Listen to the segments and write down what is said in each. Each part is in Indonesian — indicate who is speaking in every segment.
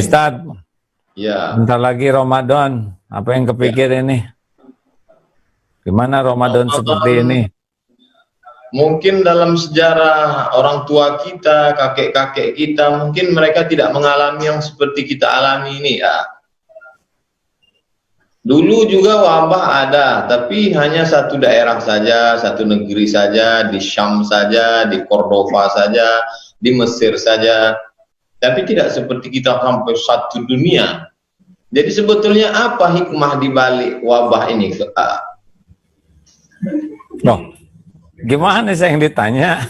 Speaker 1: Ustadz,
Speaker 2: Ya,
Speaker 1: bentar lagi Ramadan. Apa yang kepikir ini? Gimana Ramadan seperti ini?
Speaker 2: mungkin dalam sejarah orang tua kita, kakek-kakek kita, mungkin mereka tidak mengalami yang seperti kita alami ini ya. Dulu juga wabah ada, tapi hanya satu daerah saja, satu negeri saja, di Syam saja, di Cordova saja, di Mesir saja. Tapi tidak seperti kita sampai satu dunia. Jadi sebetulnya apa hikmah di balik wabah ini?
Speaker 1: Loh, gimana saya yang ditanya?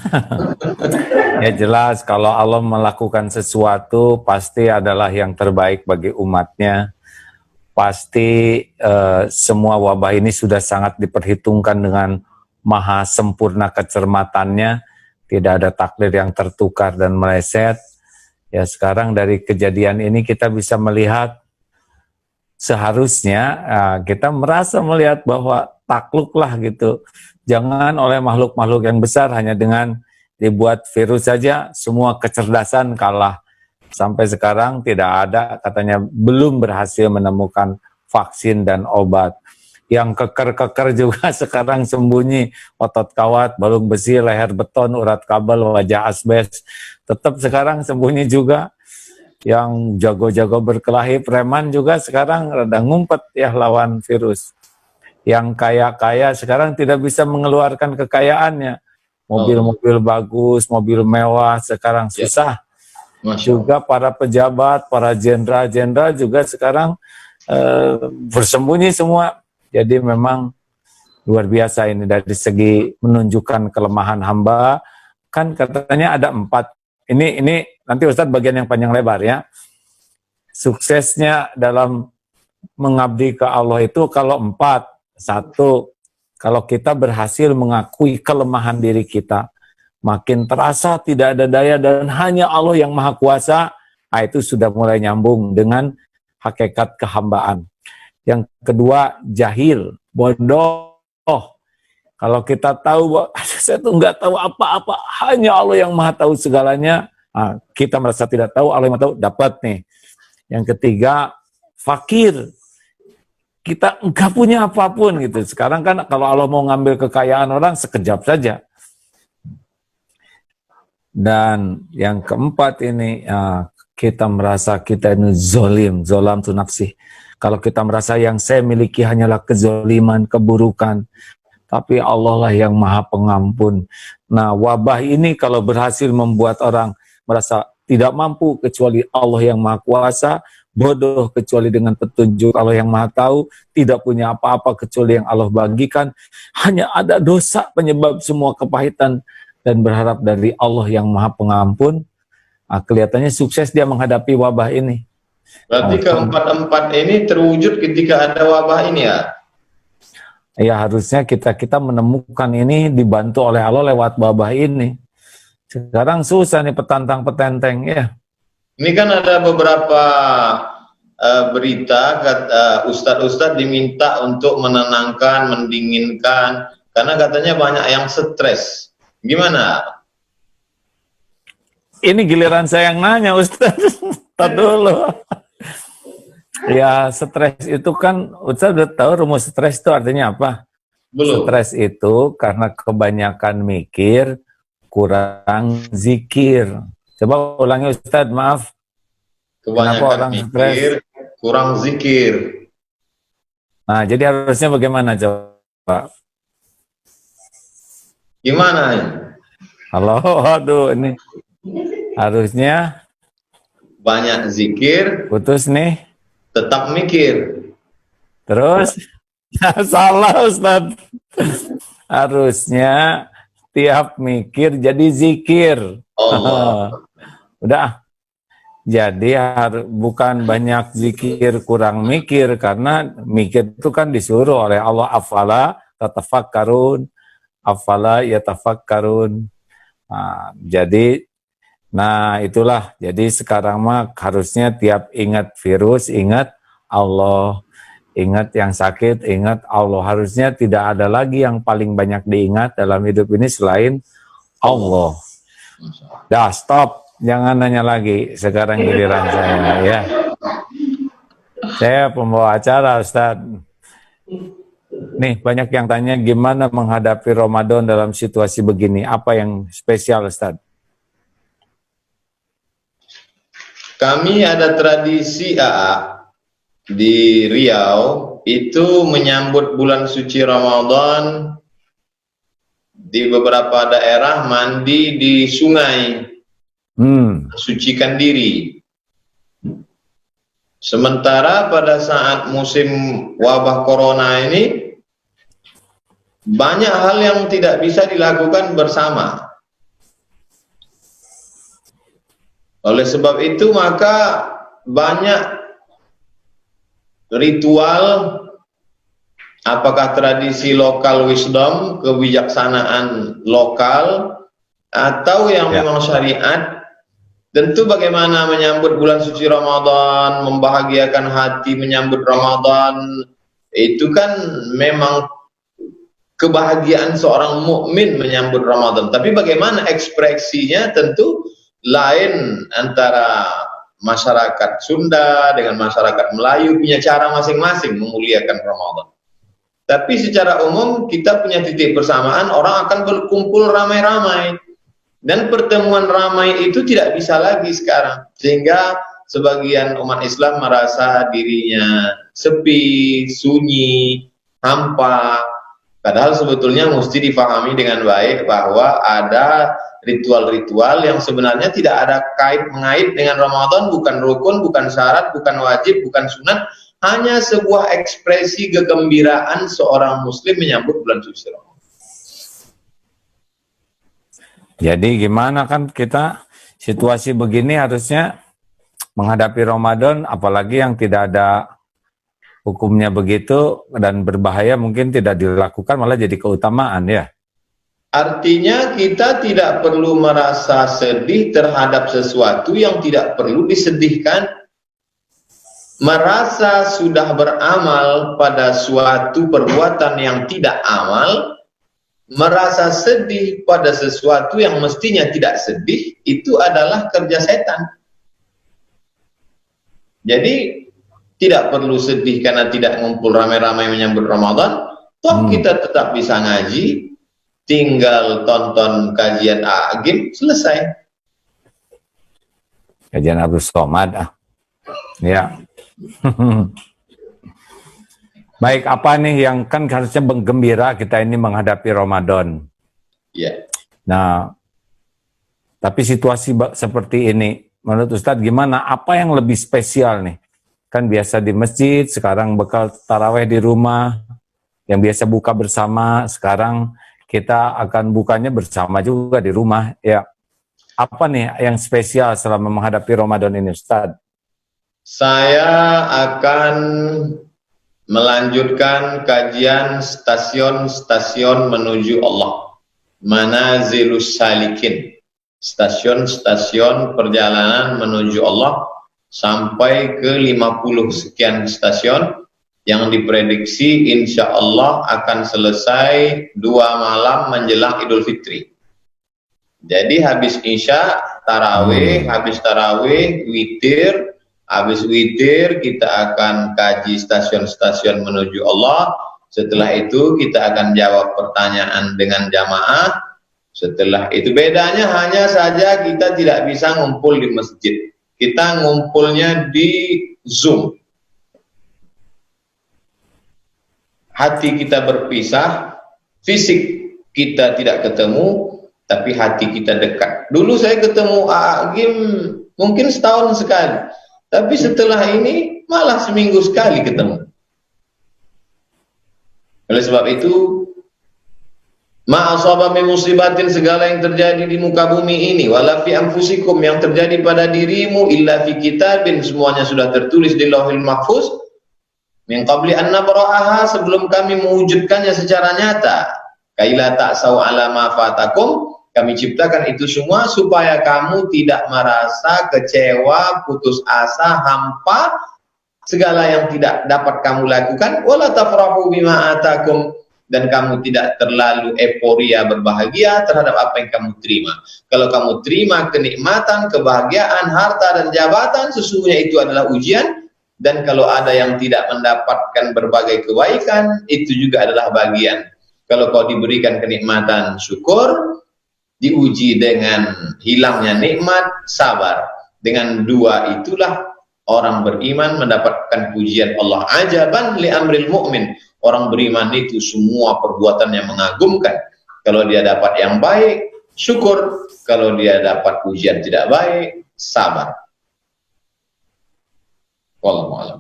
Speaker 1: Ya jelas kalau Allah melakukan sesuatu pasti adalah yang terbaik bagi umatnya. Pasti semua wabah ini sudah sangat diperhitungkan dengan maha sempurna kecermatannya. Tidak ada takdir yang tertukar dan meleset. Ya sekarang dari kejadian ini kita bisa melihat seharusnya kita merasa melihat bahwa takluklah gitu. Jangan oleh makhluk-makhluk yang besar hanya dengan dibuat virus saja semua kecerdasan kalah. Sampai sekarang tidak ada, katanya belum berhasil menemukan vaksin dan obat. Yang keker-keker juga sekarang sembunyi, otot kawat, balung besi, leher beton, urat kabel, wajah asbes. Tetap sekarang sembunyi juga. Yang jago-jago berkelahi preman juga sekarang rada ngumpet ya lawan virus. Yang kaya-kaya sekarang tidak bisa mengeluarkan kekayaannya. Mobil-mobil bagus, mobil mewah sekarang susah. Juga para pejabat, para jenderal-jenderal juga sekarang bersembunyi semua. Jadi memang luar biasa ini dari segi menunjukkan kelemahan hamba. Kan katanya ada 4. Ini nanti Ustadz bagian yang panjang lebar ya. Suksesnya dalam mengabdi ke Allah itu kalau 4. 1, kalau kita berhasil mengakui kelemahan diri kita, makin terasa tidak ada daya dan hanya Allah yang maha kuasa, itu sudah mulai nyambung dengan hakikat kehambaan. Yang kedua, jahil, bodoh. Kalau kita tahu bahwa saya tuh nggak tahu apa-apa, hanya Allah yang maha tahu segalanya, kita merasa tidak tahu, Allah yang maha tahu, dapat nih. Yang ketiga, fakir. Kita nggak punya apapun gitu. Sekarang kan kalau Allah mau ngambil kekayaan orang sekejap saja. Dan yang keempat ini, kita merasa kita ini zolim tu nafsi. Kalau kita merasa yang saya miliki hanyalah kezoliman, keburukan, tapi Allah lah yang maha pengampun. Nah, wabah ini kalau berhasil membuat orang merasa tidak mampu kecuali Allah yang maha kuasa, bodoh kecuali dengan petunjuk Allah yang maha tahu, tidak punya apa-apa kecuali yang Allah bagikan, hanya ada dosa penyebab semua kepahitan, dan berharap dari Allah yang maha pengampun, kelihatannya sukses dia menghadapi wabah ini.
Speaker 2: Berarti keempat-empat ini terwujud ketika ada wabah ini ya?
Speaker 1: Ya harusnya kita menemukan ini dibantu oleh Allah lewat wabah ini. Sekarang susah nih petantang-petenteng ya.
Speaker 2: Ini kan ada beberapa berita ustadz-ustadz diminta untuk menenangkan, mendinginkan, karena katanya banyak yang stres. Gimana?
Speaker 1: Ini giliran saya yang nanya Ustadz. Tar dulu. Ya stres itu kan Ustadz udah tahu rumus stres itu artinya apa?
Speaker 2: Belum.
Speaker 1: Stres itu karena kebanyakan mikir, kurang zikir. Coba ulangi Ustadz, maaf.
Speaker 2: Kebanyakan orang mikir, kurang zikir.
Speaker 1: Nah, jadi harusnya bagaimana coba?
Speaker 2: Gimana?
Speaker 1: Halo, aduh ini. Harusnya
Speaker 2: banyak zikir,
Speaker 1: putus nih.
Speaker 2: Tetap mikir.
Speaker 1: Terus? Salah Ustadz. Harusnya tiap mikir jadi zikir.
Speaker 2: Allah.
Speaker 1: Udah. Jadi bukan banyak zikir kurang mikir, karena mikir itu kan disuruh oleh Allah, afala tatafakkarun, afala yatafakkarun. Nah itulah, jadi sekarang mah harusnya tiap ingat virus, ingat Allah, ingat yang sakit, ingat Allah. Harusnya tidak ada lagi yang paling banyak diingat dalam hidup ini selain Allah. Dah stop, jangan nanya lagi, sekarang giliran saya ya. Saya pembawa acara, Ustadz. Nih, banyak yang tanya gimana menghadapi Ramadan dalam situasi begini. Apa yang spesial, Ustadz?
Speaker 2: Kami ada tradisi di Riau itu menyambut bulan suci Ramadan di beberapa daerah mandi di sungai, sucikan diri. Sementara pada saat musim wabah corona ini banyak hal yang tidak bisa dilakukan bersama. Oleh sebab itu maka banyak ritual, apakah tradisi lokal wisdom, kebijaksanaan lokal, atau yang memang syariat. Tentu bagaimana menyambut bulan suci Ramadan, membahagiakan hati menyambut Ramadan, itu kan memang kebahagiaan seorang mukmin menyambut Ramadan. Tapi bagaimana ekspresinya tentu lain antara masyarakat Sunda dengan masyarakat Melayu, punya cara masing-masing memuliakan Ramadan. Tapi secara umum kita punya titik persamaan, orang akan berkumpul ramai-ramai. Dan pertemuan ramai itu tidak bisa lagi sekarang. Sehingga sebagian umat Islam merasa dirinya sepi, sunyi, hampa. Padahal sebetulnya mesti difahami dengan baik bahwa ada ritual-ritual yang sebenarnya tidak ada mengait dengan Ramadan, bukan rukun, bukan syarat, bukan wajib, bukan sunat, hanya sebuah ekspresi kegembiraan seorang muslim menyambut bulan suci Ramadan.
Speaker 1: Jadi gimana kan kita situasi begini harusnya menghadapi Ramadan, apalagi yang tidak ada hukumnya begitu dan berbahaya mungkin tidak dilakukan, malah jadi keutamaan ya.
Speaker 2: Artinya kita tidak perlu merasa sedih terhadap sesuatu yang tidak perlu disedihkan. Merasa sudah beramal pada suatu perbuatan yang tidak amal, merasa sedih pada sesuatu yang mestinya tidak sedih, itu adalah kerja setan. Jadi tidak perlu sedih karena tidak ngumpul ramai-ramai menyambut Ramadan. Toh kita tetap bisa ngaji, tinggal tonton kajian Agim, selesai.
Speaker 1: Kajian Abdul Somad. Ya. Baik, apa nih yang kan harusnya menggembira kita ini menghadapi Ramadan.
Speaker 2: Ya.
Speaker 1: Nah, tapi situasi seperti ini, menurut Ustadz gimana? Apa yang lebih spesial nih? Kan biasa di masjid, sekarang bekal taraweh di rumah, yang biasa buka bersama, sekarang kita akan bukanya bersama juga di rumah. Ya, apa nih yang spesial selama menghadapi Ramadan ini, Ustadz?
Speaker 2: Saya akan melanjutkan kajian stasiun-stasiun menuju Allah, manazilus salikin, stasiun-stasiun perjalanan menuju Allah, sampai ke 50 sekian stasiun yang diprediksi insya Allah akan selesai 2 malam menjelang Idul Fitri. Jadi habis Isya tarawih, habis tarawih witir, habis witir kita akan kaji stasiun-stasiun menuju Allah. Setelah itu kita akan jawab pertanyaan dengan jamaah. Setelah itu bedanya hanya saja kita tidak bisa ngumpul di masjid. Kita ngumpulnya di Zoom. Hati kita berpisah, fisik kita tidak ketemu, tapi hati kita dekat. Dulu saya ketemu Agim mungkin setahun sekali, tapi setelah ini malah seminggu sekali ketemu. Oleh sebab itu, ma'asaba min musibatin, segala yang terjadi di muka bumi ini, wala fi anfusikum, yang terjadi pada dirimu, illa fi kitabin, semuanya sudah tertulis di Lauhil Mahfuz, min qabli an nabra'aha, sebelum kami mewujudkannya secara nyata, kaila ta'sau ala ma fatakum, kami ciptakan itu semua supaya kamu tidak merasa kecewa, putus asa, hampa, segala yang tidak dapat kamu lakukan, wala tafrahu bima atakum, dan kamu tidak terlalu euforia berbahagia terhadap apa yang kamu terima. Kalau kamu terima kenikmatan, kebahagiaan, harta dan jabatan, sesungguhnya itu adalah ujian, Dan kalau ada yang tidak mendapatkan berbagai kebaikan, itu juga adalah bagian. Kalau kau diberikan kenikmatan, syukur. Diuji dengan hilangnya nikmat, sabar. Dengan dua itulah orang beriman mendapatkan pujian Allah. Ajaban li amril mu'min. Orang beriman itu semua perbuatannya mengagumkan. Kalau dia dapat yang baik, syukur. Kalau dia dapat pujian tidak baik, sabar. Wallahu a'lam.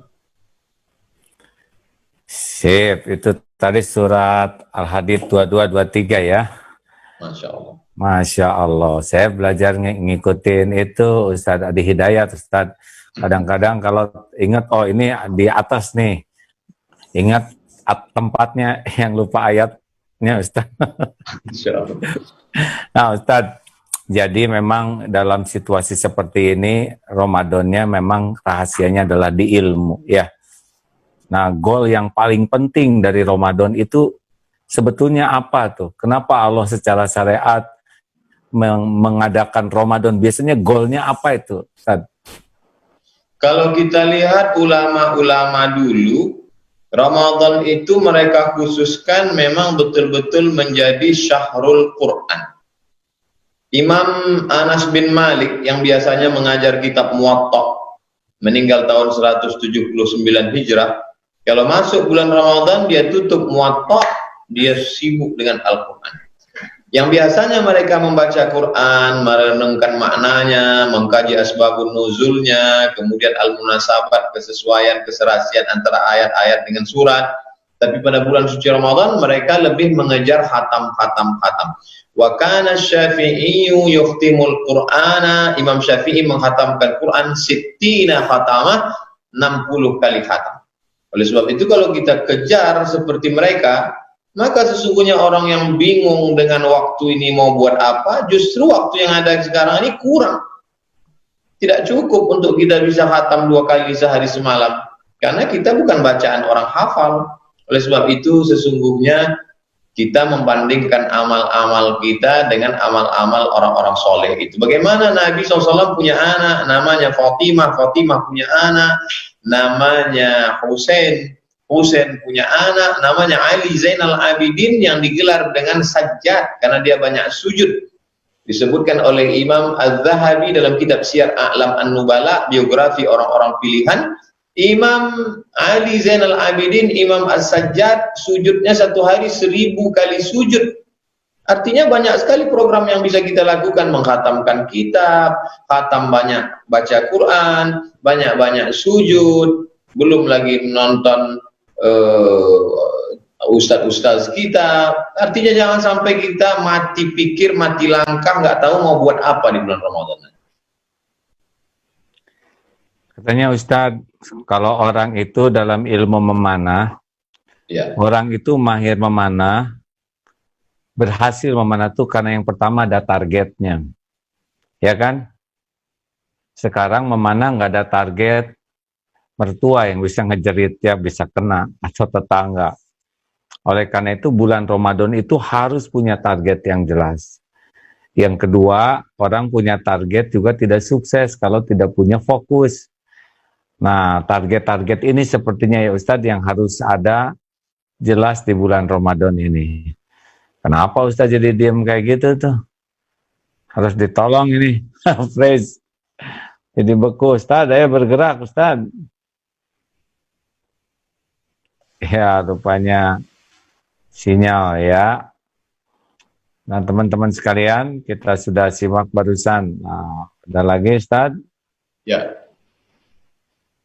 Speaker 1: Sip, itu tadi surat Al-Hadid 22-23 ya.
Speaker 2: Masya Allah.
Speaker 1: Masya Allah, saya belajar ngikutin itu Ustadz Adi Hidayat, Ustadz. Kadang-kadang kalau ingat, oh ini di atas nih, ingat tempatnya yang lupa ayatnya Ustadz.
Speaker 2: Masya Allah.
Speaker 1: Nah Ustadz, jadi memang dalam situasi seperti ini, Ramadannya memang rahasianya adalah di ilmu ya. Nah goal yang paling penting dari Ramadan itu sebetulnya apa tuh? Kenapa Allah secara syariat mengadakan Ramadan? Biasanya goalnya apa itu, Ustaz?
Speaker 2: Kalau kita lihat ulama-ulama dulu, Ramadan itu mereka khususkan memang betul-betul menjadi syahrul Quran. Imam Anas bin Malik yang biasanya mengajar kitab Muwatta, meninggal tahun 179 Hijrah. Kalau masuk bulan Ramadan, dia tutup Muwatta, dia sibuk dengan Al-Quran. Yang biasanya mereka membaca Quran, merenungkan maknanya, mengkaji asbabun nuzulnya, kemudian al-munasabat, kesesuaian, keserasian antara ayat-ayat dengan surat. Tapi pada bulan suci Ramadan, mereka lebih mengejar khatam. Wa kana Syafi'iyyu yukhtimul Qur'ana, Imam Syafi'i menghatamkan Quran 60 khatamah, 60 kali khatam. Oleh sebab itu kalau kita kejar seperti mereka, maka sesungguhnya orang yang bingung dengan waktu ini mau buat apa, justru waktu yang ada sekarang ini kurang. Tidak cukup untuk kita bisa khatam 2 kali sehari semalam. Karena kita bukan bacaan orang hafal. Oleh sebab itu sesungguhnya kita membandingkan amal-amal kita dengan amal-amal orang-orang soleh itu. Bagaimana Nabi SAW punya anak, namanya Fatimah punya anak, namanya Husain punya anak, namanya Ali Zainal Abidin yang digelar dengan sajjad karena dia banyak sujud. Disebutkan oleh Imam Az-Zahabi dalam kitab Syiar A'lam An-Nubala, biografi orang-orang pilihan. Imam Ali Zainal Abidin, Imam As-Sajjad, sujudnya satu hari 1000 kali sujud. Artinya banyak sekali program yang bisa kita lakukan, mengkhatamkan kitab, khatam banyak baca Quran, banyak-banyak sujud, belum lagi menonton ustaz-ustaz kita. Artinya jangan sampai kita mati pikir, mati langkah, nggak tahu mau buat apa di bulan Ramadan.
Speaker 1: Katanya Ustadz, kalau orang itu dalam ilmu memanah, ya, orang itu mahir memanah, berhasil memanah itu karena yang pertama ada targetnya, ya kan? Sekarang memanah nggak ada target, mertua yang bisa ngejerit ya bisa kena, atau tetangga. Oleh karena itu bulan Ramadan itu harus punya target yang jelas. Yang kedua, orang punya target juga tidak sukses kalau tidak punya fokus. Nah, target-target ini sepertinya ya Ustadz yang harus ada jelas di bulan Ramadan ini. Kenapa Ustadz jadi diam kayak gitu tuh? Harus ditolong ini. Fresh. Jadi beku Ustadz, ayo bergerak Ustadz. Ya, rupanya sinyal ya. Nah, teman-teman sekalian, kita sudah simak barusan. Nah, ada lagi Ustadz?
Speaker 2: Ya.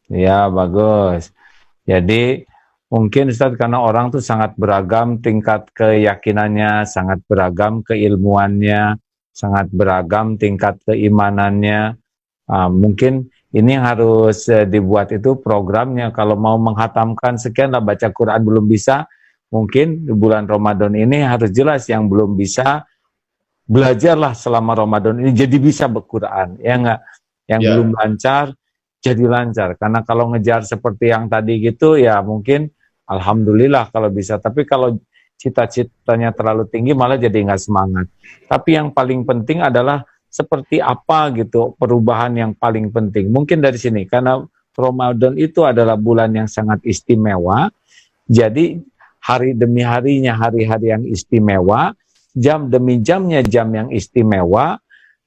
Speaker 1: Ya, bagus. Jadi mungkin Ustadz karena orang tuh sangat beragam tingkat keyakinannya, sangat beragam keilmuannya, sangat beragam tingkat keimanannya. Mungkin ini harus dibuat itu programnya. Kalau mau menghatamkan sekian lah baca Quran belum bisa, mungkin di bulan Ramadan ini harus jelas yang belum bisa, belajarlah selama Ramadan ini jadi bisa berquran, ya enggak? Yang belum lancar jadi lancar, karena kalau ngejar seperti yang tadi gitu ya mungkin alhamdulillah kalau bisa, tapi kalau cita-citanya terlalu tinggi malah jadi nggak semangat. Tapi yang paling penting adalah seperti apa gitu perubahan yang paling penting. Mungkin dari sini, karena Ramadan itu adalah bulan yang sangat istimewa. Jadi hari demi harinya hari-hari yang istimewa, jam demi jamnya jam yang istimewa,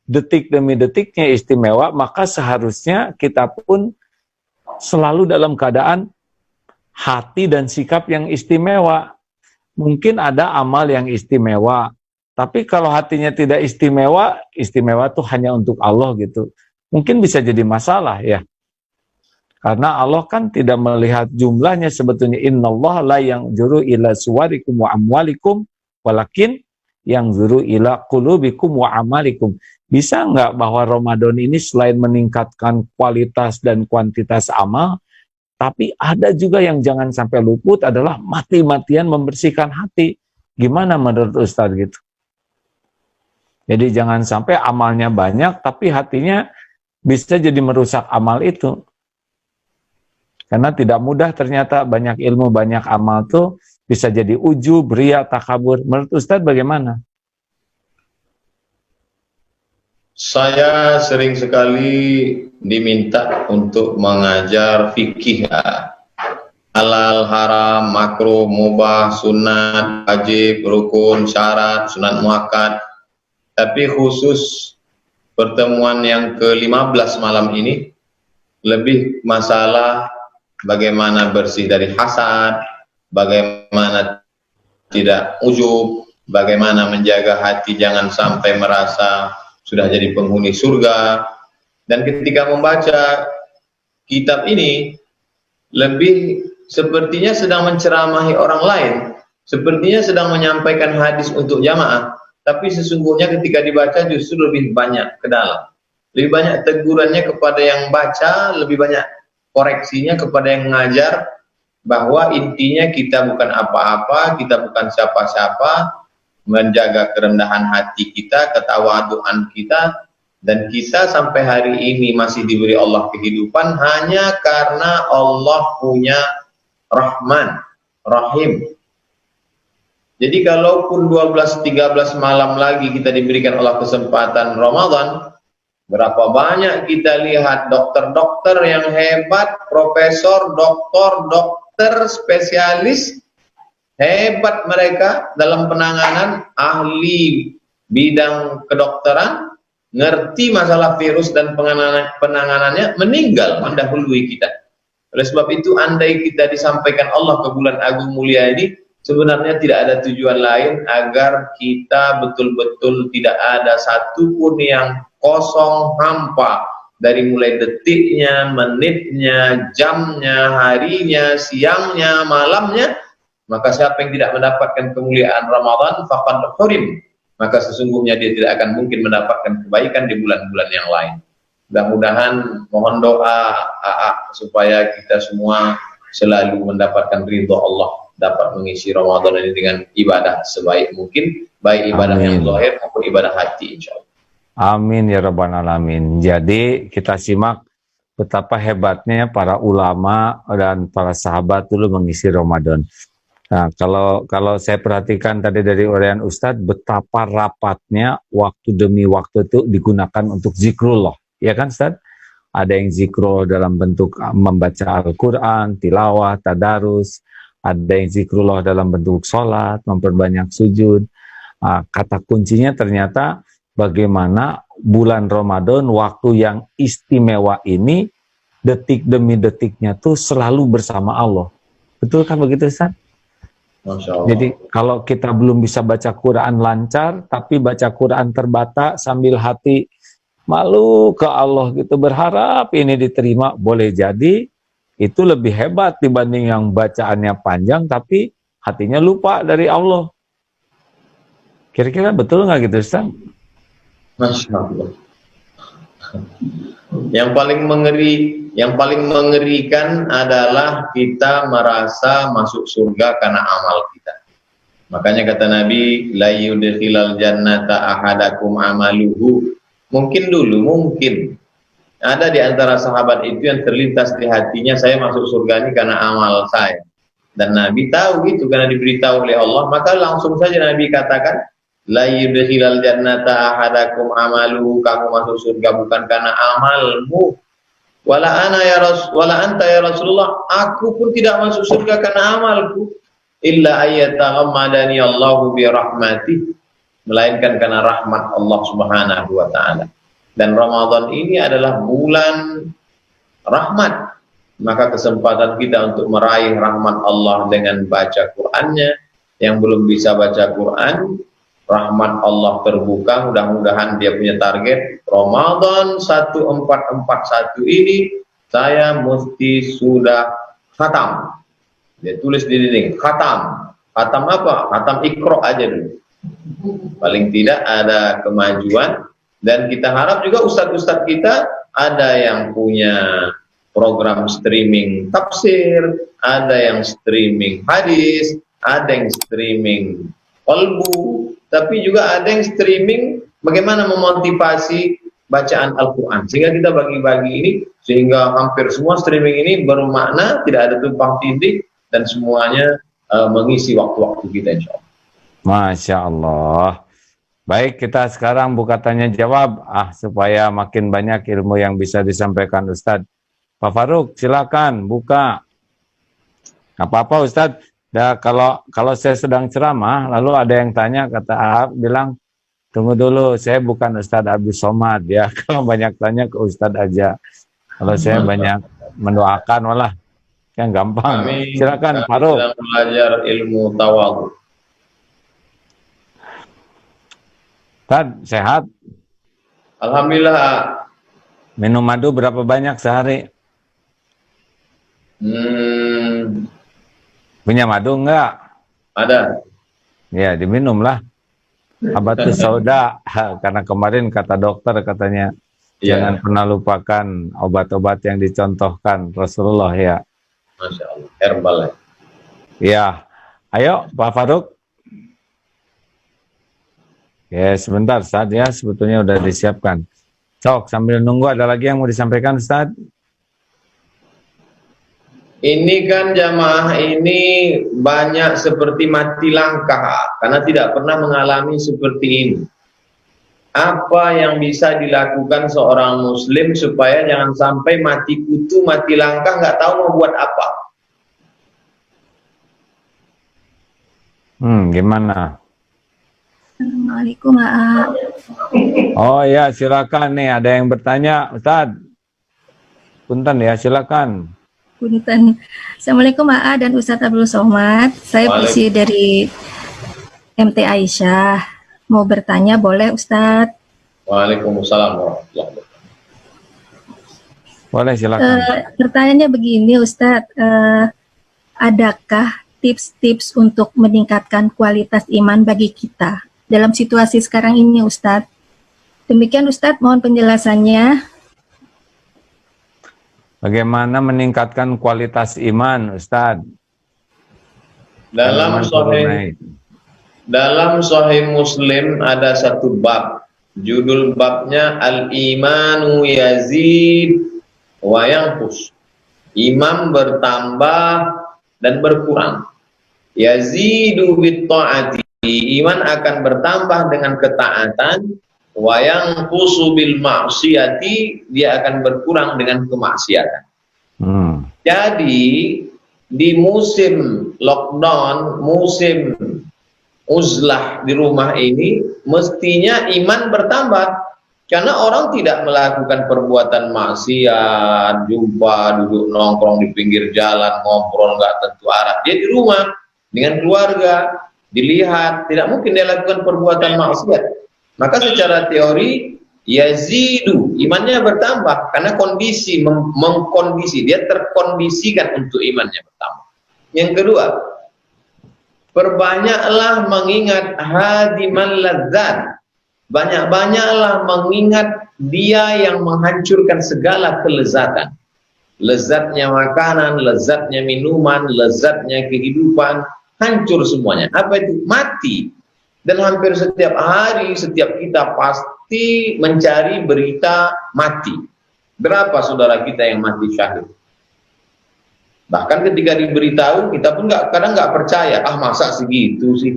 Speaker 1: detik demi detiknya istimewa, maka seharusnya kita pun selalu dalam keadaan hati dan sikap yang istimewa. Mungkin ada amal yang istimewa, tapi kalau hatinya tidak istimewa, istimewa itu hanya untuk Allah gitu. Mungkin bisa jadi masalah ya. Karena Allah kan tidak melihat jumlahnya sebetulnya. Innallaha la yanzuru ila suwarikum wa amwalikum walakin yanzuru ila qulubikum wa amalikum. Bisa nggak bahwa Ramadan ini selain meningkatkan kualitas dan kuantitas amal, tapi ada juga yang jangan sampai luput adalah mati-matian membersihkan hati. Gimana menurut Ustadz gitu? Jadi jangan sampai amalnya banyak tapi hatinya bisa jadi merusak amal itu. Karena tidak mudah ternyata banyak ilmu, banyak amal tuh bisa jadi ujub, ria, takabur. Menurut Ustadz bagaimana?
Speaker 2: Saya sering sekali diminta untuk mengajar fikih halal, haram, makruh, mubah, sunat, wajib, rukun, syarat, sunat muakkad. Tapi khusus pertemuan yang ke-15 malam ini lebih masalah bagaimana bersih dari hasad, bagaimana tidak ujub, bagaimana menjaga hati jangan sampai merasa sudah jadi penghuni surga. Dan ketika membaca kitab ini, lebih sepertinya sedang menceramahi orang lain, sepertinya sedang menyampaikan hadis untuk jamaah, tapi sesungguhnya ketika dibaca justru lebih banyak ke dalam. Lebih banyak tegurannya kepada yang baca, lebih banyak koreksinya kepada yang mengajar, bahwa intinya kita bukan apa-apa, kita bukan siapa-siapa, menjaga kerendahan hati kita, ketawaduan kita, dan kita sampai hari ini masih diberi Allah kehidupan hanya karena Allah punya Rahman, Rahim. Jadi kalaupun 12-13 malam lagi kita diberikan Allah kesempatan Ramadan, berapa banyak kita lihat dokter-dokter yang hebat, profesor, dokter spesialis, hebat mereka dalam penanganan, ahli bidang kedokteran, ngerti masalah virus dan penanganannya, meninggal mendahului kita. Oleh sebab itu, andai kita disampaikan Allah ke bulan agung mulia ini, sebenarnya tidak ada tujuan lain agar kita betul-betul tidak ada satupun yang kosong, hampa, dari mulai detiknya, menitnya, jamnya, harinya, siangnya, malamnya. Maka siapa yang tidak mendapatkan kemuliaan Ramadan faqad hurim, maka sesungguhnya dia tidak akan mungkin mendapatkan kebaikan di bulan-bulan yang lain. Mudah-mudahan mohon doa supaya kita semua selalu mendapatkan ridho Allah, dapat mengisi Ramadan ini dengan ibadah sebaik mungkin, baik ibadah yang zahir maupun ibadah hati, insyaallah.
Speaker 1: Amin ya rabbal alamin. Jadi kita simak betapa hebatnya para ulama dan para sahabat dulu mengisi Ramadan. Nah, kalau saya perhatikan tadi dari uraian Ustadz, betapa rapatnya waktu demi waktu itu digunakan untuk zikrullah. Ya kan Ustadz? Ada yang zikrullah dalam bentuk membaca Al-Quran, tilawah, tadarus. Ada yang zikrullah dalam bentuk sholat, memperbanyak sujud. Nah, kata kuncinya ternyata bagaimana bulan Ramadan, waktu yang istimewa ini, detik demi detiknya tuh selalu bersama Allah. Betul kan begitu Ustaz?
Speaker 2: Masya Allah.
Speaker 1: Jadi kalau kita belum bisa baca Quran lancar, tapi baca Quran terbata sambil hati malu ke Allah gitu, berharap ini diterima, boleh jadi itu lebih hebat dibanding yang bacaannya panjang tapi hatinya lupa dari Allah. Kira-kira betul nggak gitu Ustaz?
Speaker 2: Masya Allah. Yang paling mengerikan adalah kita merasa masuk surga karena amal kita. Makanya kata Nabi, la yudkhilal jannata ahadakum amaluhu. Mungkin ada di antara sahabat itu yang terlintas di hatinya, saya masuk surga ini karena amal saya. Dan Nabi tahu itu karena diberitahu oleh Allah, maka langsung saja Nabi katakan, la yudkhilal jannata ahadakum amaluhu, kamu masuk surga bukan karena amalmu, wala anta ya Rasulullah, aku pun tidak masuk surga karena amalku, illa ayyataghammadani Allahu bi rahmatih, melainkan karena rahmat Allah Subhanahu wa taala. Dan Ramadan ini adalah bulan rahmat, maka kesempatan kita untuk meraih rahmat Allah dengan baca Qur'annya. Yang belum bisa baca Quran, rahmat Allah terbuka, mudah-mudahan dia punya target Ramadan 1441 ini saya mesti sudah khatam. Dia tulis di dinding, khatam. Khatam apa? Khatam Iqra aja dulu. Paling tidak ada kemajuan. Dan kita harap juga ustadz-ustadz kita ada yang punya program streaming tafsir, ada yang streaming hadis, ada yang streaming qalbu, tapi juga ada yang streaming bagaimana memotivasi bacaan Al-Quran. Sehingga kita bagi-bagi ini, sehingga hampir semua streaming ini bermakna, tidak ada tumpang tindih, dan semuanya mengisi waktu-waktu kita, insya Allah.
Speaker 1: Masya Allah. Baik, kita sekarang buka tanya jawab, supaya makin banyak ilmu yang bisa disampaikan Ustadz. Pak Faruk, silakan buka. Apa-apa Ustadz. Kalau saya sedang ceramah, lalu ada yang tanya, kata Ahab, bilang, tunggu dulu, saya bukan Ustadz Abdus Somad ya. Kalau banyak tanya ke Ustadz aja. Kalau saya banyak mendoakan, malah yang gampang.
Speaker 2: Kami
Speaker 1: Silakan Faruk.
Speaker 2: sedang belajar ilmu tawadhu.
Speaker 1: Ustadz, sehat?
Speaker 2: Alhamdulillah.
Speaker 1: Minum madu berapa banyak sehari? Punya madu enggak?
Speaker 2: Ada.
Speaker 1: Ya, diminumlah. Habatus sauda, karena kemarin kata dokter katanya jangan pernah lupakan obat-obat yang dicontohkan Rasulullah ya.
Speaker 2: Masya Allah, herbal ya.
Speaker 1: Ya, ayo Pak Faruk. Ya, sebentar Ustaz ya, sebetulnya udah disiapkan. Sok, sambil nunggu ada lagi yang mau disampaikan Ustaz?
Speaker 2: Ini kan jamaah ini banyak seperti mati langkah karena tidak pernah mengalami seperti ini. Apa yang bisa dilakukan seorang muslim supaya jangan sampai mati kutu, mati langkah, nggak tahu mau buat apa?
Speaker 1: Gimana?
Speaker 3: Assalamualaikum, Aa.
Speaker 1: Oh ya, silakan nih, ada yang bertanya, Ustaz. Punten ya, silakan.
Speaker 3: Punten. Assalamualaikum, Aa dan Ustadz Abdul Somad. Saya Pusi dari MT Aisyah. Mau bertanya, boleh Ustadz?
Speaker 2: Waalaikumsalam warahmatullahi wabarakatuh.
Speaker 1: Boleh, silakan.
Speaker 3: Pertanyaannya begini, Ustadz. Adakah tips-tips untuk meningkatkan kualitas iman bagi kita dalam situasi sekarang ini, Ustadz? Demikian, Ustadz. Mohon penjelasannya.
Speaker 1: Bagaimana meningkatkan kualitas iman, Ustadz?
Speaker 2: Dalam Sahih Muslim ada satu bab, judul babnya Al-Imanu Yazid wa Yanqus. Iman bertambah dan berkurang. Yazidu bit ta'ati, iman akan bertambah dengan ketaatan. Wa yanqusu bil ma'siyati, dia akan berkurang dengan kemaksiatan. Jadi di musim lockdown, musim uzlah di rumah ini, mestinya iman bertambah karena orang tidak melakukan perbuatan maksiat, jumpa, duduk nongkrong di pinggir jalan, ngobrol nggak tentu arah. Dia di rumah dengan keluarga, dilihat, tidak mungkin dia lakukan perbuatan maksiat. Maka secara teori yazidu, imannya bertambah karena kondisi mengkondisi, dia terkondisikan untuk imannya bertambah. Yang kedua, perbanyaklah mengingat hadiman ladzat, banyak-banyaklah mengingat dia yang menghancurkan segala kelezatan. Lezatnya makanan, lezatnya minuman, lezatnya kehidupan, hancur semuanya. Apa itu? Mati. Dan hampir setiap hari, setiap kita pasti mencari berita mati. Berapa saudara kita yang mati syahid? Bahkan ketika diberitahu, kita pun kadang nggak percaya. Masa segitu sih?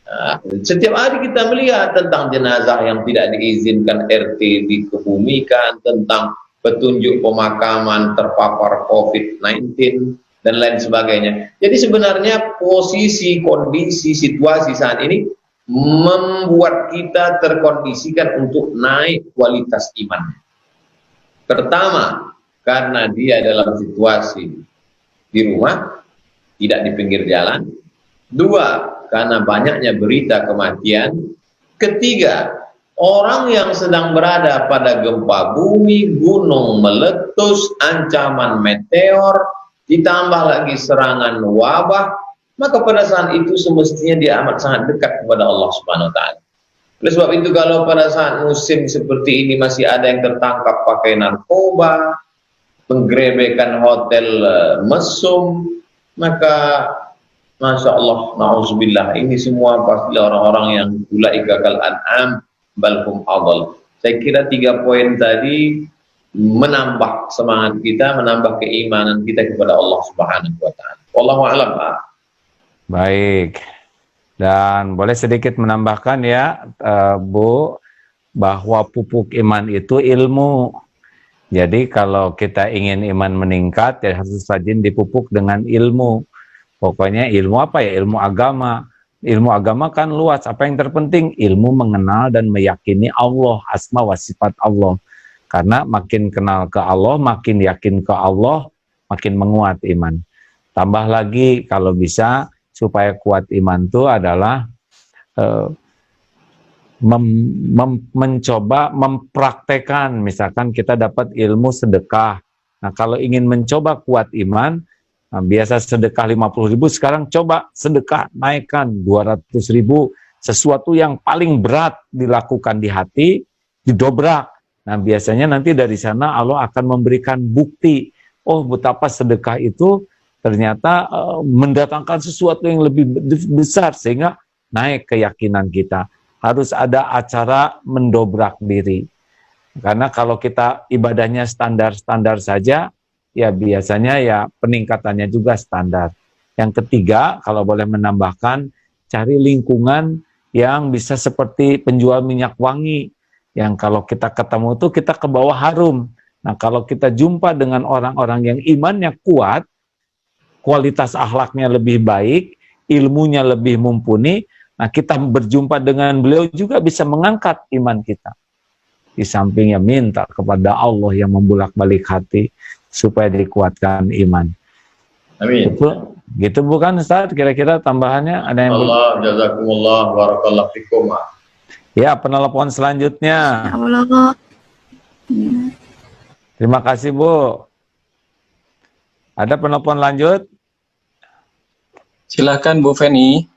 Speaker 2: Nah, setiap hari kita melihat tentang jenazah yang tidak diizinkan RT dikebumikan, tentang petunjuk pemakaman terpapar COVID-19 dan lain sebagainya. Jadi sebenarnya posisi, kondisi, situasi saat ini membuat kita terkondisikan untuk naik kualitas iman. Pertama, karena dia dalam situasi di rumah, tidak di pinggir jalan. Dua, karena banyaknya berita kematian. Ketiga, orang yang sedang berada pada gempa bumi, gunung meletus, ancaman meteor, ditambah lagi serangan wabah, maka pada saat itu semestinya dia amat sangat dekat kepada Allah Subhanahu wa Ta'ala. Oleh sebab itu, kalau pada saat musim seperti ini masih ada yang tertangkap pakai narkoba, penggerebekan hotel mesum, maka Masya Allah, na'udzubillah, ini semua pasti orang-orang yang ulaika kal an'am balhum adall. Saya kira 3 poin tadi menambah semangat kita, menambah keimanan kita kepada Allah Subhanahu wa Ta'ala. Wallahu a'lam.
Speaker 1: Baik. Dan boleh sedikit menambahkan ya, Bu, bahwa pupuk iman itu ilmu. Jadi kalau kita ingin iman meningkat, ya harus rajin dipupuk dengan ilmu. Pokoknya ilmu apa ya? Ilmu agama. Ilmu agama kan luas. Apa yang terpenting? Ilmu mengenal dan meyakini Allah, asma wa sifat Allah. Karena makin kenal ke Allah, makin yakin ke Allah, makin menguat iman. Tambah lagi kalau bisa, supaya kuat iman itu adalah mencoba mempraktekan. Misalkan kita dapat ilmu sedekah. Nah, kalau ingin mencoba kuat iman, nah, biasa sedekah 50.000, sekarang coba sedekah naikkan 200.000. Sesuatu yang paling berat dilakukan di hati, didobrak. Nah, biasanya nanti dari sana Allah akan memberikan bukti. Oh, betapa sedekah itu ternyata mendatangkan sesuatu yang lebih besar, sehingga naik keyakinan kita. Harus ada acara mendobrak diri. Karena kalau kita ibadahnya standar-standar saja, ya biasanya ya peningkatannya juga standar. Yang ketiga, kalau boleh menambahkan, cari lingkungan yang bisa seperti penjual minyak wangi. Yang kalau kita ketemu tuh kita ke bawah harum. Nah, kalau kita jumpa dengan orang-orang yang imannya kuat, kualitas akhlaknya lebih baik, ilmunya lebih mumpuni, nah kita berjumpa dengan beliau juga bisa mengangkat iman kita. Di sampingnya minta kepada Allah yang membulak-balik hati supaya dikuatkan iman.
Speaker 2: Amin.
Speaker 1: Gitu bukan Ustaz? Kira-kira tambahannya ada yang
Speaker 2: Allah jazakumullah barakallahu fikum.
Speaker 1: Ya, penelpon selanjutnya.
Speaker 3: Allah.
Speaker 1: Terima kasih, Bu. Ada penelpon lanjut?
Speaker 4: Silakan Bu Feni.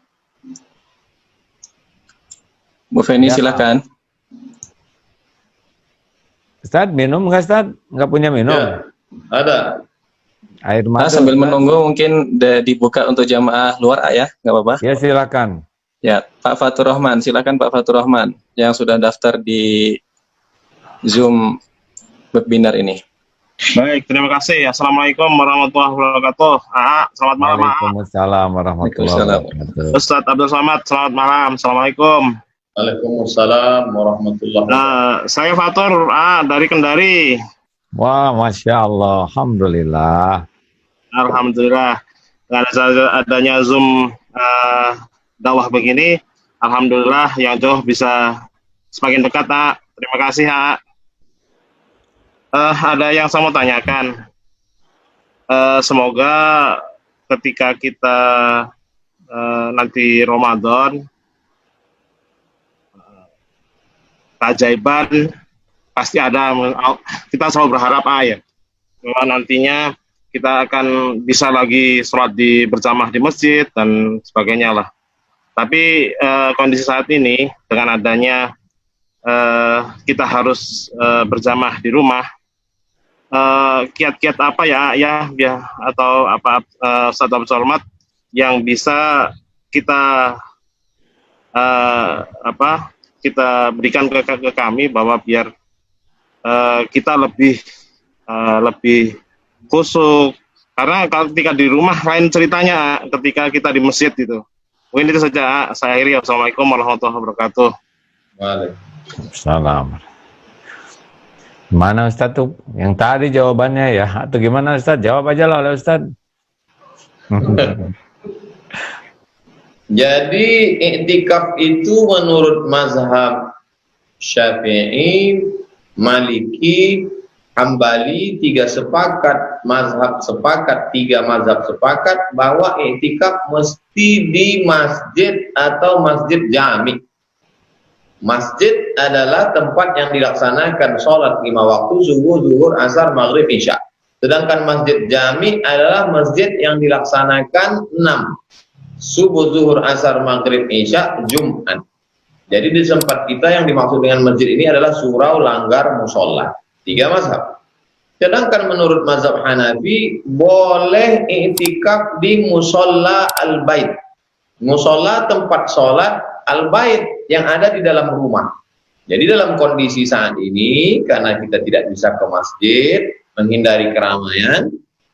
Speaker 4: Bu Feni
Speaker 1: Ya.
Speaker 4: silakan.
Speaker 1: Ustaz, minum nggak Ustaz? Nggak punya minum?
Speaker 2: Ya, ada.
Speaker 1: Air
Speaker 4: Nah,
Speaker 1: mata.
Speaker 4: sambil
Speaker 1: Ustaz?
Speaker 4: menunggu mungkin dibuka untuk jamaah luar ya, nggak apa-apa.
Speaker 1: Ya, silakan.
Speaker 4: Ya, Pak Fatur Rahman, silakan Pak Fatur Rahman yang sudah daftar di Zoom webinar ini.
Speaker 5: Baik, terima kasih. Assalamualaikum warahmatullahi wabarakatuh. Selamat malam,
Speaker 1: Waalaikumsalam warahmatullahi wabarakatuh.
Speaker 5: Ustadz Abdul Somad, selamat malam. Assalamualaikum.
Speaker 2: Waalaikumsalam warahmatullahi wabarakatuh.
Speaker 5: Saya Fatur, dari Kendari.
Speaker 1: Wah, Masya Allah. Alhamdulillah.
Speaker 5: Alhamdulillah. Dengan adanya Zoom dakwah begini, alhamdulillah yang jauh bisa semakin dekat, Terima kasih, ada yang saya mau tanyakan. Semoga ketika kita nanti Ramadan, keajaiban pasti ada. Kita selalu berharap ya, bahwa nantinya kita akan bisa lagi sholat berjamaah di masjid dan sebagainya lah. Tapi kondisi saat ini dengan adanya kita harus berjamaah di rumah, kiat-kiat apa ya atau apa Ustadz Abdul Somad yang bisa kita kita berikan ke kami bahwa biar kita lebih khusyuk, karena ketika di rumah lain ceritanya ketika kita di masjid itu. Mungkin itu saja, saya akhiri. Assalamualaikum warahmatullahi wabarakatuh.
Speaker 2: Waalaikumsalam.
Speaker 1: Salam. Mana Ustaz tuh? Yang tadi jawabannya ya, atau gimana Ustaz? Jawab aja lah oleh Ustaz.
Speaker 2: Jadi iktikaf itu menurut mazhab Syafi'i, Maliki, Hambali, tiga mazhab sepakat bahwa iktikaf mesti di masjid atau masjid jami. Masjid adalah tempat yang dilaksanakan sholat 5 waktu, subuh, zuhur, asar, maghrib, isya. Sedangkan masjid jami adalah masjid yang dilaksanakan 6. Subuh, zuhur, asar, maghrib, isya, Jumat. Jadi di tempat kita yang dimaksud dengan masjid ini adalah surau, langgar, musola. 3 mazhab. Sedangkan menurut mazhab Hanafi boleh i'tikaf di musola al-bait. Musola tempat sholat al-bait yang ada di dalam rumah. Jadi dalam kondisi saat ini, karena kita tidak bisa ke masjid, menghindari keramaian,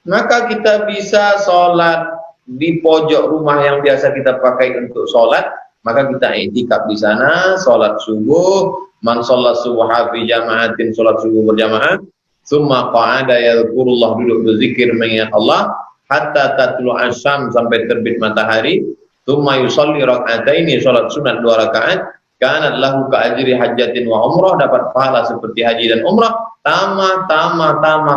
Speaker 2: maka kita bisa sholat di pojok rumah yang biasa kita pakai untuk sholat, maka kita i'tikaf di sana, sholat subuh, man sholat subuh fi jama'atin, sholat subuh berjamaah, summa qa'ada yadhkurullah, duduk berzikir mengingat Allah, hatta tatlu asyam, sampai terbit matahari, summa yusalli raka'ataini, sholat sunat 2 rakaat, kanat lahu ka'ajri hajjatin wa umrah, dapat pahala seperti haji dan umrah, tamah,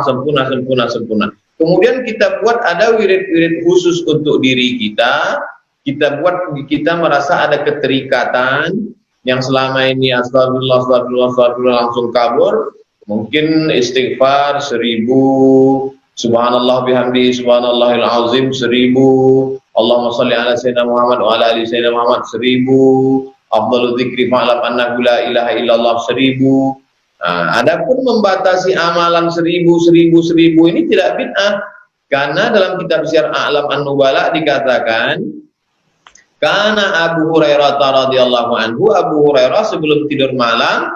Speaker 2: sempurna. Kemudian kita buat ada wirid-wirid khusus untuk diri kita. Kita buat kita merasa ada keterikatan yang selama ini astagfirullah langsung kabur. Mungkin istighfar 1000, subhanallah bihamdi, subhanallahil azim 1000, Allahumma sholli ala sayyidina Muhammad wa ala ali sayyidina Muhammad 1000, afdhalu dzikri fa'lam annahu la ilaha illallah 1000. Adapun membatasi amalan 1000 ini tidak bid'ah, karena dalam kitab Syiar A'lam An-Nubala dikatakan, karena Abu Hurairah radhiyallahu anhu, Abu Hurairah sebelum tidur malam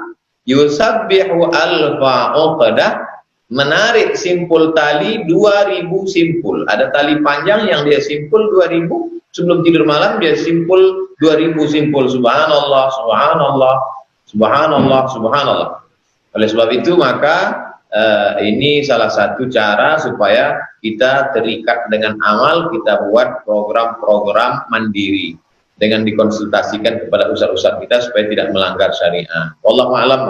Speaker 2: yusabbihu alfa uqdah, menarik simpul tali 2000 simpul. Ada tali panjang yang dia simpul 2000, sebelum tidur malam dia simpul 2000 simpul. Subhanallah, subhanallah, subhanallah, subhanallah. Oleh sebab itu maka ini salah satu cara supaya kita terikat dengan amal. Kita buat program-program mandiri dengan dikonsultasikan kepada ustaz-ustaz kita supaya tidak melanggar syariah. Wallahu a'lam.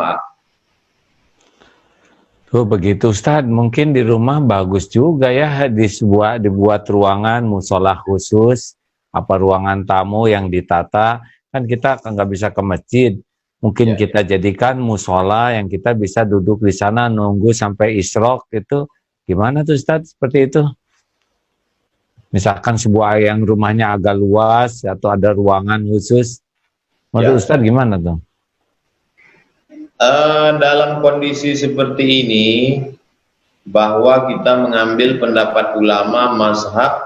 Speaker 1: Tuh begitu Ustaz, mungkin di rumah bagus juga ya dibuat ruangan musola khusus, apa ruangan tamu yang ditata. Kan kita nggak bisa ke masjid. Mungkin kita jadikan musola yang kita bisa duduk di sana nunggu sampai isyraq itu. Gimana tuh Ustaz seperti itu? Misalkan sebuah yang rumahnya agak luas atau ada ruangan khusus. Menurut Ustaz gimana tuh?
Speaker 2: Dalam kondisi seperti ini, bahwa kita mengambil pendapat ulama mazhab,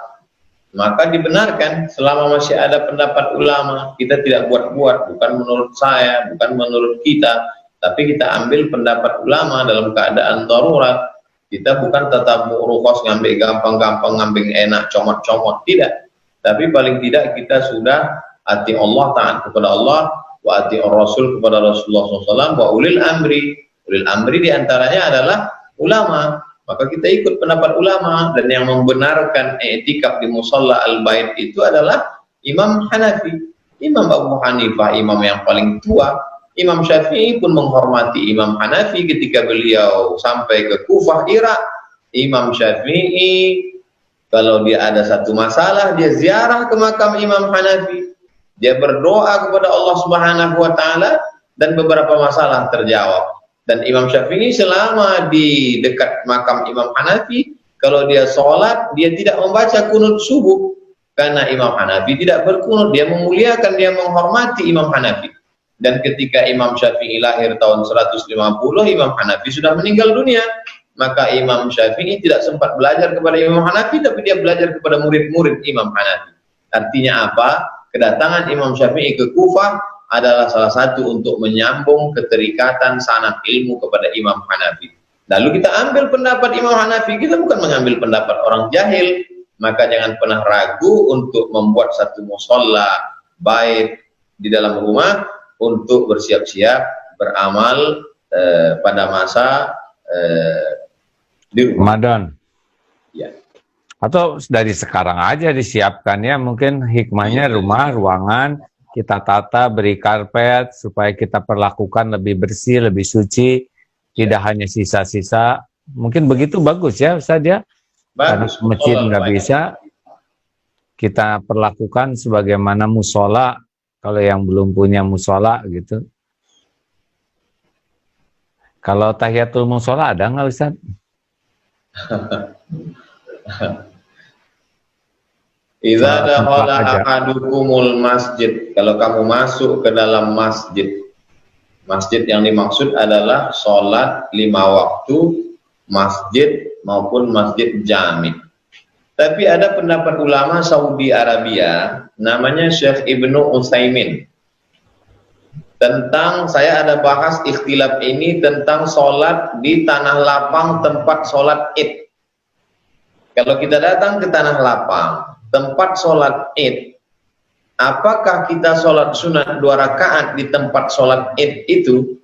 Speaker 2: maka dibenarkan selama masih ada pendapat ulama. Kita tidak buat-buat, bukan menurut saya, bukan menurut kita, tapi kita ambil pendapat ulama dalam keadaan darurat. Kita bukan tetap mu'rukhos, ngambil gampang-gampang, ngambil enak, comot-comot, tidak. Tapi paling tidak kita sudah ati Allah, taat kepada Allah, wa ati Rasul kepada Rasulullah SAW, wa ulil amri. Ulil amri diantaranya adalah ulama. Maka kita ikut pendapat ulama, dan yang membenarkan i'tikaf di musalla al-bait itu adalah Imam Hanafi. Imam Abu Hanifah, imam yang paling tua. Imam Syafi'i pun menghormati Imam Hanafi ketika beliau sampai ke Kufah, Irak. Imam Syafi'i kalau dia ada satu masalah, dia ziarah ke makam Imam Hanafi. Dia berdoa kepada Allah Subhanahu wa taala dan beberapa masalah terjawab. Dan Imam Syafi'i selama di dekat makam Imam Hanafi, kalau dia sholat, dia tidak membaca kunut subuh. Karena Imam Hanafi tidak berkunut, dia memuliakan, dia menghormati Imam Hanafi. Dan ketika Imam Syafi'i lahir tahun 150, Imam Hanafi sudah meninggal dunia. Maka Imam Syafi'i tidak sempat belajar kepada Imam Hanafi, tapi dia belajar kepada murid-murid Imam Hanafi. Artinya apa? Kedatangan Imam Syafi'i ke Kufah adalah salah satu untuk menyambung keterikatan sanad ilmu kepada Imam Hanafi. Lalu kita ambil pendapat Imam Hanafi, kita bukan mengambil pendapat orang jahil. Maka jangan pernah ragu untuk membuat satu musholla bait di dalam rumah untuk bersiap-siap beramal pada masa di rumah.
Speaker 1: Ramadan.
Speaker 2: Ya.
Speaker 1: Atau dari sekarang aja disiapkan ya, mungkin hikmahnya rumah, ruangan, kita tata, beri karpet, supaya kita perlakukan lebih bersih, lebih suci, tidak hanya sisa-sisa. Mungkin begitu bagus ya Ustaz ya. Karena
Speaker 2: Bagus.
Speaker 1: masjid
Speaker 2: Allah
Speaker 1: nggak
Speaker 2: baik.
Speaker 1: bisa, kita perlakukan sebagaimana musola, kalau yang belum punya musola gitu. Kalau tahiyatul musola ada nggak Ustaz?
Speaker 2: Idza
Speaker 1: Salat
Speaker 2: dakhala
Speaker 1: mutlak aja.
Speaker 2: ahadukumul masjid, kalau kamu masuk ke dalam masjid. Masjid yang dimaksud adalah sholat 5 waktu, masjid maupun masjid jami. Tapi ada pendapat ulama Saudi Arabia, namanya Syekh Ibnu Utsaimin. Tentang, saya ada bahas ikhtilaf ini tentang sholat di tanah lapang tempat sholat id. Kalau kita datang ke tanah lapang, tempat sholat id, apakah kita sholat sunat 2 rakaat di tempat sholat id itu?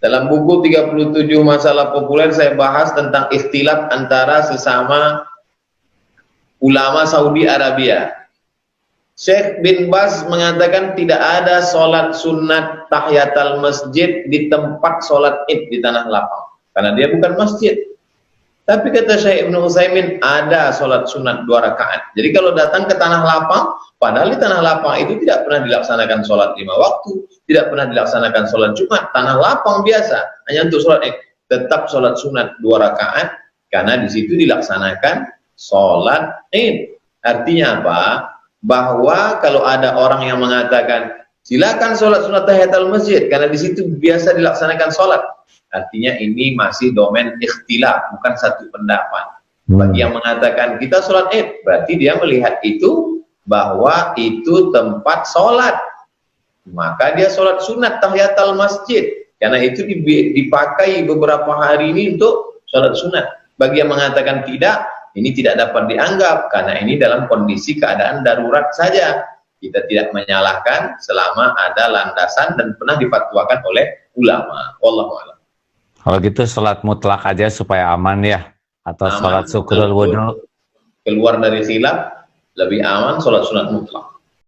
Speaker 2: Dalam buku 37 masalah populer saya bahas tentang ikhtilaf antara sesama ulama Saudi Arabia. Syekh bin Baz mengatakan tidak ada sholat sunat tahiyatul masjid di tempat sholat id di tanah lapang, karena dia bukan masjid. Tapi kata Syekh Ibnu Utsaimin ada sholat sunat 2 rakaat. Jadi kalau datang ke tanah lapang, padahal di tanah lapang itu tidak pernah dilaksanakan sholat 5 waktu, tidak pernah dilaksanakan sholat Jumat, tanah lapang biasa, hanya untuk sholat id. Tetap sholat sunat 2 rakaat, karena di situ dilaksanakan sholat id. Artinya apa? Bahwa kalau ada orang yang mengatakan silakan sholat sunat tahiyatul masjid karena di situ biasa dilaksanakan sholat, artinya ini masih domain ikhtilaf, bukan satu pendapat. Bagi yang mengatakan kita sholat id, berarti dia melihat itu bahwa itu tempat sholat, maka dia sholat sunat tahiyatul masjid karena itu dipakai beberapa hari ini untuk sholat sunat. Bagi yang mengatakan tidak, ini tidak dapat dianggap karena ini dalam kondisi keadaan darurat saja. Kita tidak menyalahkan selama ada landasan dan pernah difatwakan oleh ulama. Wallahu a'lam.
Speaker 1: Kalau gitu sholat mutlak aja supaya aman ya, atau
Speaker 2: Aman,
Speaker 1: sholat syukrul wudu.
Speaker 2: keluar dari khilaf lebih aman sholat sunat mutlak.